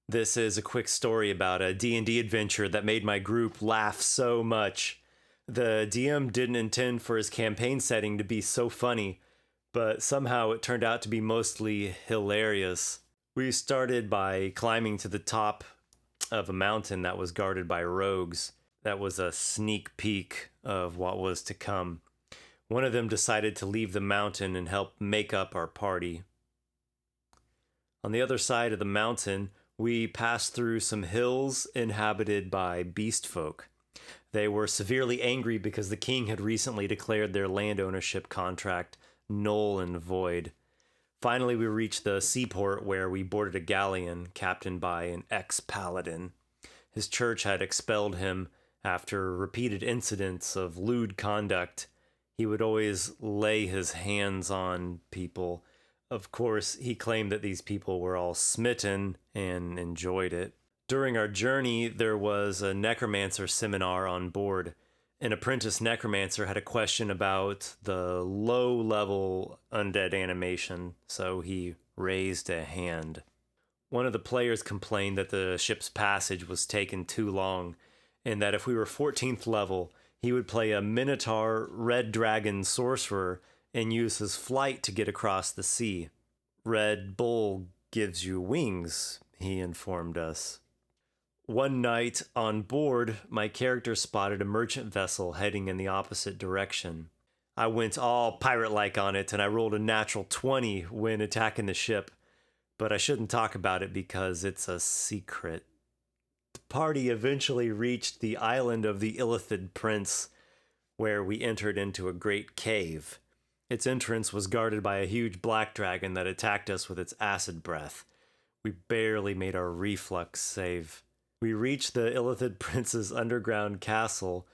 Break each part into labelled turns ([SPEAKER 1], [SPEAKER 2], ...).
[SPEAKER 1] This is a quick story about a D&D adventure that made my group laugh so much. The DM didn't intend for his campaign setting to be so funny, but somehow it turned out to be mostly hilarious. We started by climbing to the top of a mountain that was guarded by rogues. That was a sneak peek of what was to come. One of them decided to leave the mountain and help make up our party. On the other side of the mountain, we passed through some hills inhabited by beast folk. They were severely angry because the king had recently declared their land ownership contract null and void. Finally, we reached the seaport where we boarded a galleon captained by an ex-paladin. His church had expelled him after repeated incidents of lewd conduct. He would always lay his hands on people. Of course, he claimed that these people were all smitten and enjoyed it. During our journey, there was a necromancer seminar on board. An apprentice necromancer had a question about the low-level undead animation, so he raised a hand. One of the players complained that the ship's passage was taking too long, and that if we were 14th level, he would play a Minotaur Red Dragon sorcerer and use his flight to get across the sea. Red Bull gives you wings, he informed us. One night on board, my character spotted a merchant vessel heading in the opposite direction. I went all pirate-like on it, and I rolled a natural 20 when attacking the ship, but I shouldn't talk about it because it's a secret. The party eventually reached the island of the Illithid Prince, where we entered into a great cave. Its entrance was guarded by a huge black dragon that attacked us with its acid breath. We barely made our reflux save. We reached the Illithid Prince's underground castle,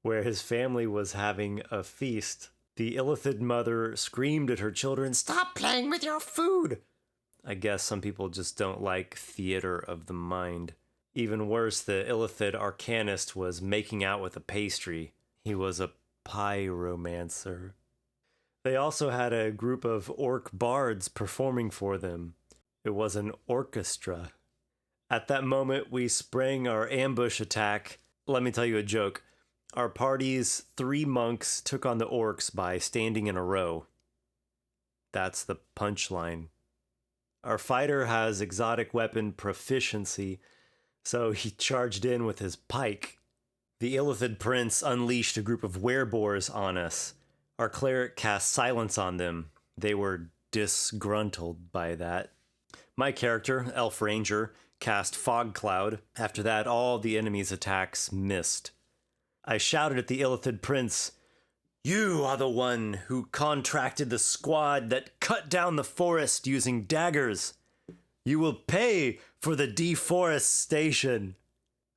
[SPEAKER 1] where his family was having a feast. The Illithid mother screamed at her children, "Stop playing with your food!" I guess some people just don't like theater of the mind. Even worse, the Illithid arcanist was making out with a pastry. He was a pyromancer. They also had a group of orc bards performing for them. It was an orchestra. At that moment, we sprang our ambush attack. Let me tell you a joke. Our party's 3 monks took on the orcs by standing in a row. That's the punchline. Our fighter has exotic weapon proficiency, so he charged in with his pike. The Illithid Prince unleashed a group of wereboars on us. Our cleric cast silence on them. They were disgruntled by that. My character, Elf Ranger, cast Fog Cloud. After that, all the enemy's attacks missed. I shouted at the Illithid Prince, "You are the one who contracted the squad that cut down the forest using daggers. You will pay for the deforestation."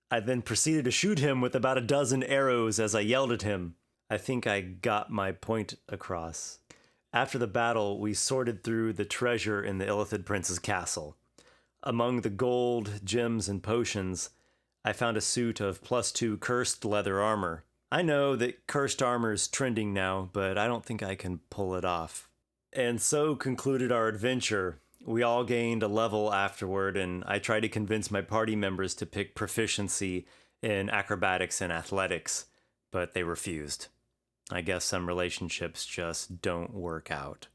[SPEAKER 1] I then proceeded to shoot him with about a dozen arrows as I yelled at him. I think I got my point across. After the battle, we sorted through the treasure in the Illithid Prince's castle. Among the gold, gems, and potions, I found a suit of +2 cursed leather armor. I know that cursed armor is trending now, but I don't think I can pull it off. And so concluded our adventure. We all gained a level afterward, and I tried to convince my party members to pick proficiency in acrobatics and athletics, but they refused. I guess some relationships just don't work out.